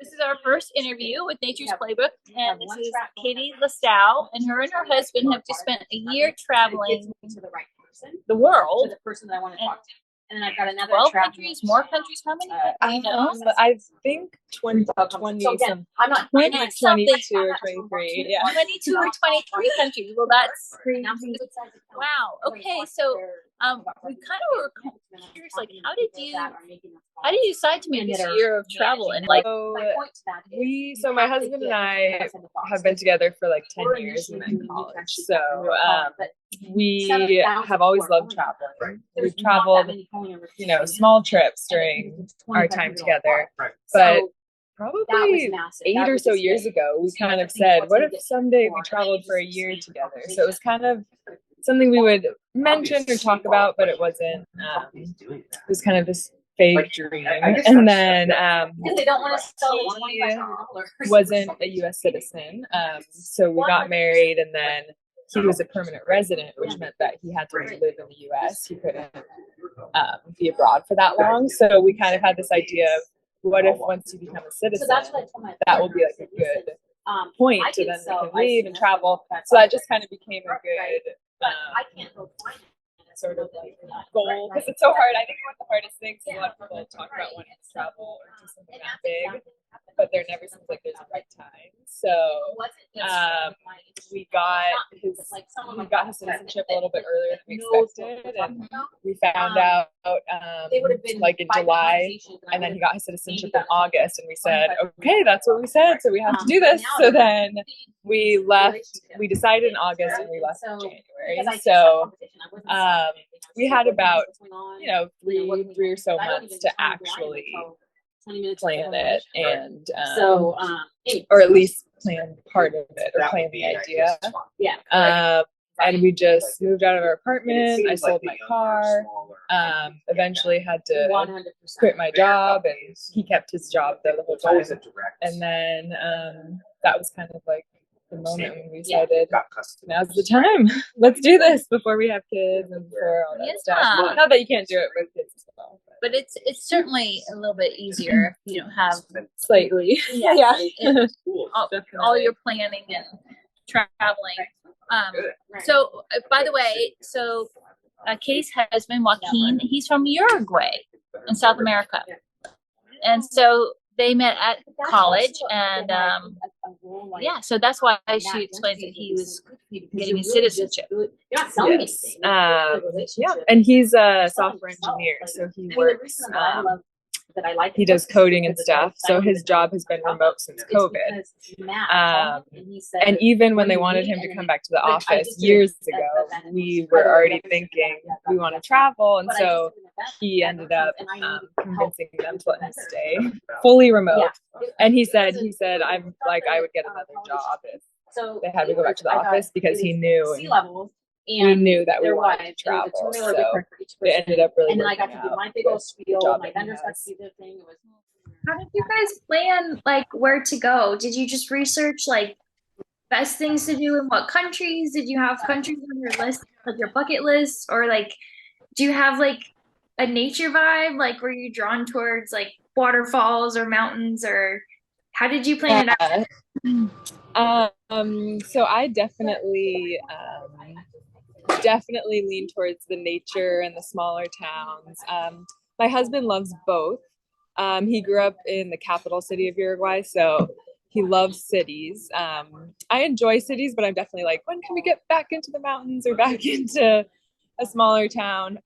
This is our first interview with Nature's Playbook, and this is Katie Loustau, and her husband have just spent a year traveling the world. The person that I want to talk to. And then I've got another 12 countries, more countries. How many? I know, but I think 20 so again, I'm not 20 22 or 23. Yeah. 22 or 23 countries. Well, that's crazy. Wow. Okay, so we kind of were curious, like, how did you decide to make this year of travel? And like, so my husband and I have been together for like 10 years in college. So we have always loved traveling. We've traveled, small trips during our time together, but probably 8 or so years ago, we kind of said, what if someday we traveled for a year together? So it was kind of something we would mention or talk about, but it wasn't, it was kind of this fake dream. And then they don't want to sell he wasn't a U.S. citizen, so we got married, and then he was a permanent resident, which meant that he had to live in the U.S. He couldn't be abroad for that long. So we kind of had this idea of, what if once you become a citizen, that will be like a good point to then we can leave and travel. So that just kind of became a good sort of like goal, because it's so hard. I think one of the hardest things, a lot of people talk about wanting to travel or do something that big, but there never seems like there's a right time. So we got his citizenship a little bit earlier than we expected, and we found out like in July, and then he got his citizenship in August, and we said, okay, that's what we said, so we have to do this. So then we decided in August, and we left in January. So we had about 3 or so months to actually plan it, and or at least plan part of it, or plan the idea. And we just moved out of our apartment. I sold my car. Eventually had to quit my job, and he kept his job there the whole time. And then that was kind of like the moment when we decided, now's the time. Let's do this before we have kids and for all that stuff. Not that you can't do it with kids as well. But it's certainly a little bit easier if you don't have slightly. all your planning and traveling. So by the way, Katie's husband Joaquin, he's from Uruguay in South America, and so they met at college, and so that's why she explains that he was getting his citizenship. Yes. And he's a software engineer, so he works. He does coding and stuff, so his job has been remote since COVID. And even when they wanted him to come back to the office years ago, we were already thinking we want to travel, and so he ended up convincing them to let him stay fully remote. And he said I'm like, I would get another job if they had to go back to the office, because he knew we knew that we wanted to travel, so it ended up really. And then I got to do my big old spiel. My vendors got to do their thing. How did you guys plan, like, where to go? Did you just research like best things to do in what countries? Did you have countries on your list, like your bucket list, or like, do you have like a nature vibe? Like, were you drawn towards like waterfalls or mountains, or how did you plan it out? So I definitely lean towards the nature and the smaller towns. My husband loves both. He grew up in the capital city of Uruguay, so he loves cities. I enjoy cities, but I'm definitely like, when can we get back into the mountains or back into a smaller town?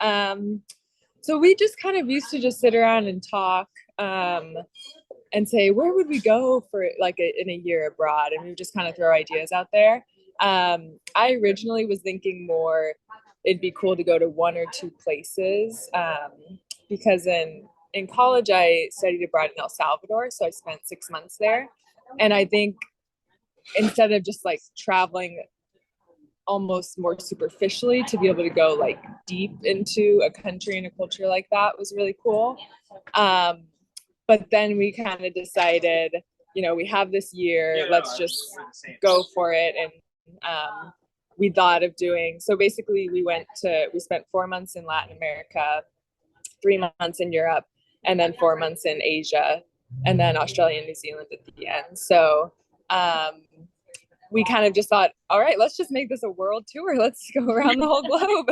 So we just kind of used to just sit around and talk and say, where would we go for like in a year abroad? And we would just kind of throw ideas out there. I originally was thinking more it'd be cool to go to 1 or 2 places, because in college I studied abroad in El Salvador, so I spent 6 months there. And I think instead of just like traveling almost more superficially, to be able to go like deep into a country and a culture like that was really cool. But then we kind of decided, we have this year, let's just go for it. And we thought of doing, so basically we spent 4 months in Latin America, 3 months in Europe, and then 4 months in Asia. and then Australia and New Zealand at the end. So we kind of just thought, all right, let's just make this a world tour. Let's go around the whole globe.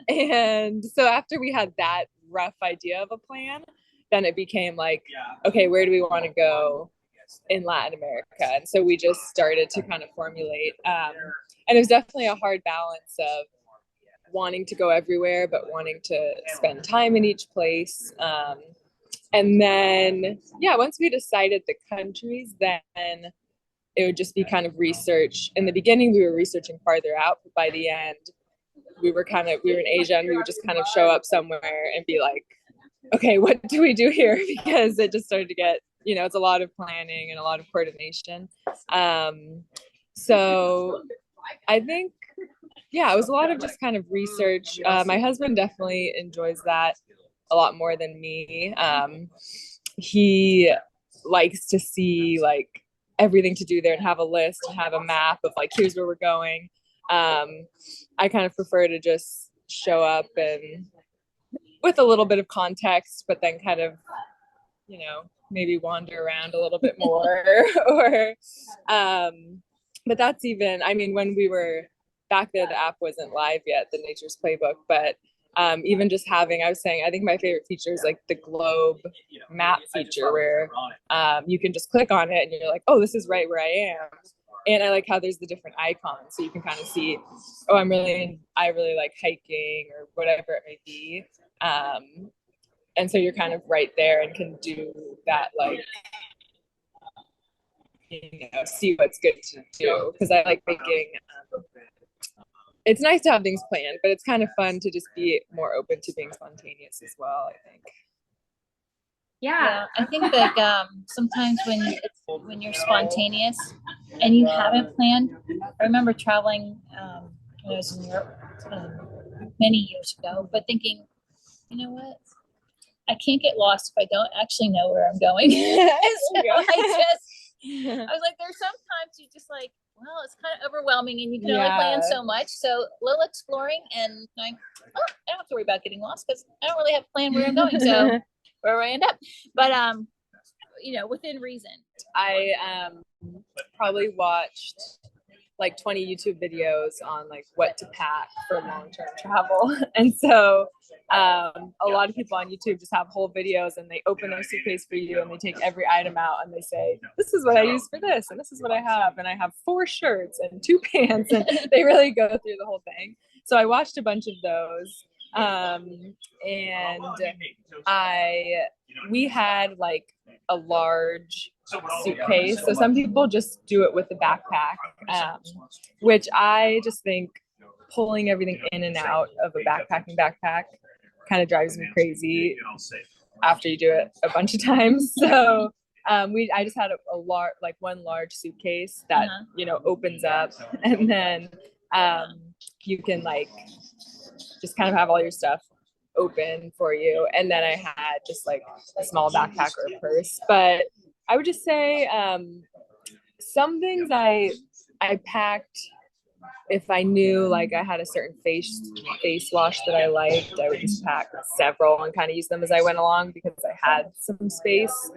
And so after we had that rough idea of a plan, then it became like, okay, where do we want to go in Latin America? And so we just started to kind of formulate. And it was definitely a hard balance of wanting to go everywhere, but wanting to spend time in each place. And then, yeah, once we decided the countries, then it would just be kind of research. In the beginning, we were researching farther out, but by the end, we were in Asia, and we would just kind of show up somewhere and be like, okay, what do we do here? Because it just started to get, it's a lot of planning and a lot of coordination. So I think, yeah, it was a lot of just kind of research. My husband definitely enjoys that a lot more than me. He likes to see like everything to do there and have a list and have a map of like, here's where we're going. I kind of prefer to just show up and with a little bit of context, but then kind of, maybe wander around a little bit more or, but that's even, I mean, when we were back there, the app wasn't live yet, the Nature's Playbook, but even just having, I was saying, I think my favorite feature is like the globe map feature where you can just click on it and you're like, oh, this is right where I am. And I like how there's the different icons, so you can kind of see, oh, I really like hiking or whatever it may be. And so you're kind of right there and can do that, like, see what's good to do. Because I like making, it's nice to have things planned, but it's kind of fun to just be more open to being spontaneous as well, I think. Yeah. I think that sometimes when you're spontaneous and you haven't planned, I remember traveling when I was in Europe many years ago, but thinking, you know what? I can't get lost if I don't actually know where I'm going. So I was like, there's sometimes you just like, well, it's kind of overwhelming and you can only plan so much. So a little exploring and going, oh, I don't have to worry about getting lost because I don't really have a plan where I'm going. So where I end up. But within reason. I Probably watched like 20 YouTube videos on like what to pack for long-term travel. And so a lot of people on YouTube just have whole videos and they open their suitcase for you and they take every item out and they say, this is what I use for this and this is what I have. And I have 4 shirts and 2 pants, and they really go through the whole thing. So I watched a bunch of those. And we had like a large suitcase. So some people just do it with the backpack, which I just think pulling everything in and out of a backpack kind of drives me crazy after you do it a bunch of times. So I just had a large, like one large suitcase that, opens up, and then you can like just kind of have all your stuff open for you. And then I had just like a small backpack or a purse. But I would just say some things I packed if I knew like I had a certain face wash that I liked, I would just pack several and kind of use them as I went along because I had some space.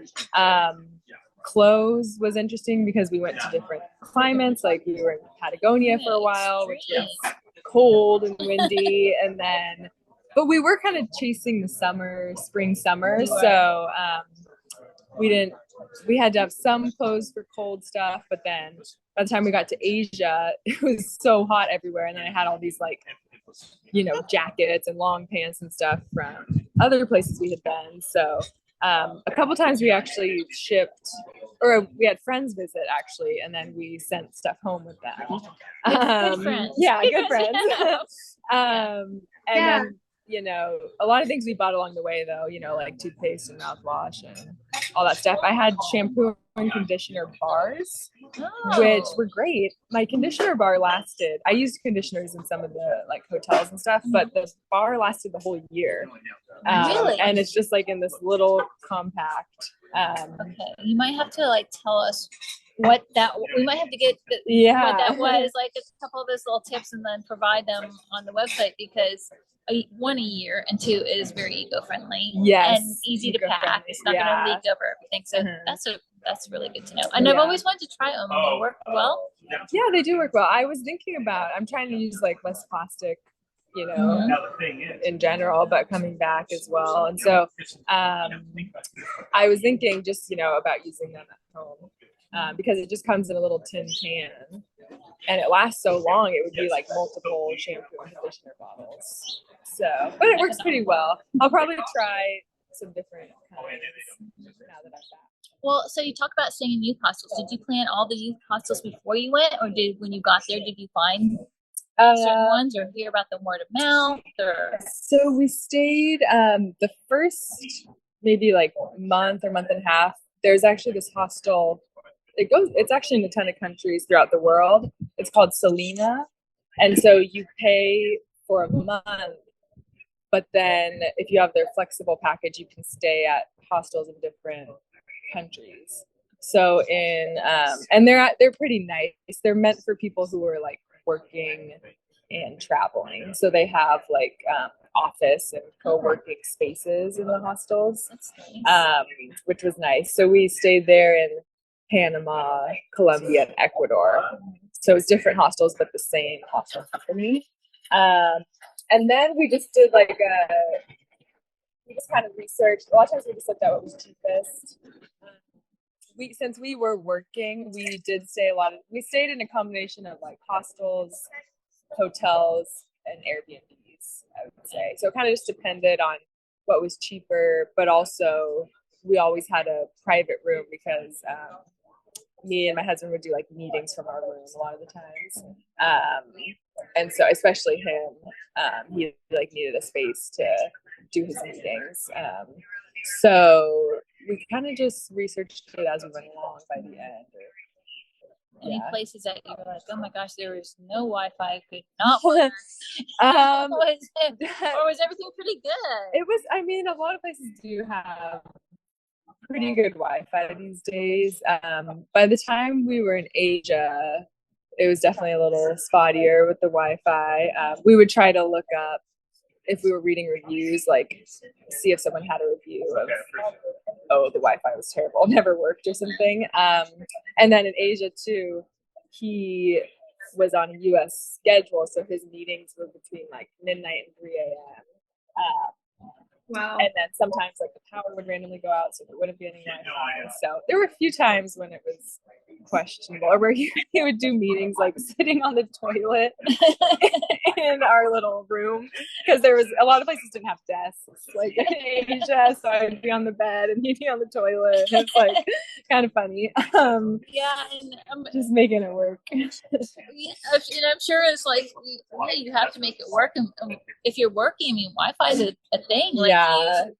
Clothes was interesting because we went to different climates. Like we were in Patagonia for a while, which was cold and windy, and then but we were kind of chasing the spring summer, so we had to have some clothes for cold stuff, but then by the time we got to Asia, it was so hot everywhere, and then I had all these like jackets and long pants and stuff from other places we had been. So a couple times we actually shipped, or we had friends visit actually, and then we sent stuff home with them. Good friends. Yeah, good friends. And then a lot of things we bought along the way though, like toothpaste and mouthwash and all that stuff. I had shampoo and conditioner bars, which were great. My conditioner bar lasted. I used conditioners in some of the like hotels and stuff, but the bar lasted the whole year. Really? And it's just like in this little compact. Okay, you might have to like tell us what that. We might have to get what that was, like a couple of those little tips, and then provide them on the website because one, a year, and two, it is very eco-friendly. Yes, And easy to pack. eco-friendly, It's not yeah. going to leak over everything. So Mhm. that's really good to know. And I've Yeah. always wanted to try them. They work well. Yeah, they do work well. I was thinking about, I'm trying to use like less plastic, you know, in general, but coming back as well. And so I was thinking just, you know, about using them at home because it just comes in a little tin can and it lasts so long. It would be like multiple shampoo and conditioner bottles. So, but it works pretty well. I'll probably try some different kinds now that I'm back. Well, so you talk about staying in youth hostels. Did you plan all the youth hostels before you went, or when you got there, did you find certain ones, or hear about them word of mouth, or? So we stayed the first maybe like month or month and a half. There's actually this hostel. It's actually in a ton of countries throughout the world. It's called Selena, and so you pay for a month, but then if you have their flexible package, you can stay at hostels in different countries. So and they're pretty nice. They're meant for people who are like working and traveling. So they have like office and co-working spaces in the hostels. That's nice. Which was nice. So we stayed there in Panama, Colombia, and Ecuador. So it's different hostels, but the same hostel company. And then we just did like we just kind of researched. A lot of times we just looked at what was cheapest. Since we were working, we stayed in a combination of like hostels, hotels, and Airbnbs, I would say. So it kind of just depended on what was cheaper, but also we always had a private room because me and my husband would do like meetings from our room a lot of the times. And so especially him, he like needed a space to do his meetings. So we kind of just researched it as we went along by the end. Any places that you were like, oh my gosh, there was no Wi-Fi, could not work? Or was everything pretty good? It was, I mean, a lot of places do have pretty good Wi-Fi these days. By the time we were in Asia, it was definitely a little spottier with the Wi-Fi. We would try to look up if we were reading reviews, like see if someone had a review of, oh, the Wi-Fi was terrible, never worked or something. And then in Asia too, he was on a US schedule, so his meetings were between like midnight and 3 a.m. Wow. And then sometimes like the power would randomly go out, so there wouldn't be any Wi-Fi. So there were a few times when it was questionable, or where he would do meetings like sitting on the toilet in our little room, because there was a lot of places didn't have desks like in Asia, so I'd be on the bed and he'd be on the toilet. It's like kind of funny. Yeah, and just making it work. Yeah, and I'm sure it's like you have to make it work. And if you're working, I mean, Wi-Fi is a thing. Like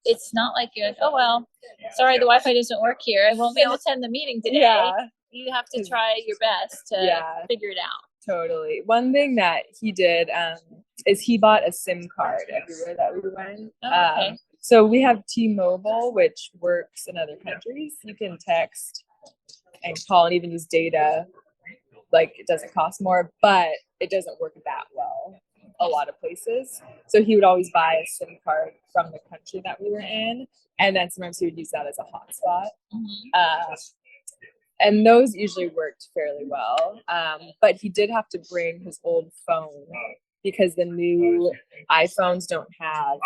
it's not like you're like, oh well, sorry, the Wi-Fi doesn't work here. I won't be able to attend the meeting today. Yeah. You have to try your best to figure it out. Totally. One thing that he did is he bought a SIM card everywhere that we went. Oh, okay. So we have T-Mobile, which works in other countries. You can text and call and even use data. Like it doesn't cost more, but it doesn't work that well a lot of places. So he would always buy a SIM card from the country that we were in, and then sometimes he would use that as a hotspot. Mm-hmm. And those usually worked fairly well. But he did have to bring his old phone because the new iPhones don't have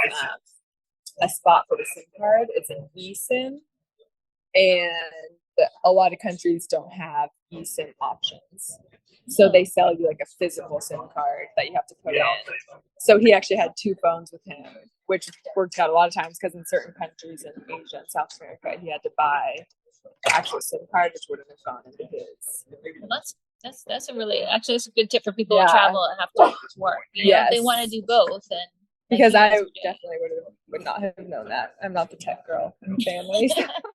a spot for the SIM card. It's an eSIM, and a lot of countries don't have eSIM options. So they sell you like a physical SIM card that you have to put in. So he actually had two phones with him, which worked out a lot of times because in certain countries in Asia and South America, he had to buy the actual SIM card, which wouldn't have gone into his. Well, that's a really that's a good tip for people who travel and have to work. You know, if they want to do both, and because I definitely would not have known that. I'm not the tech girl in the family.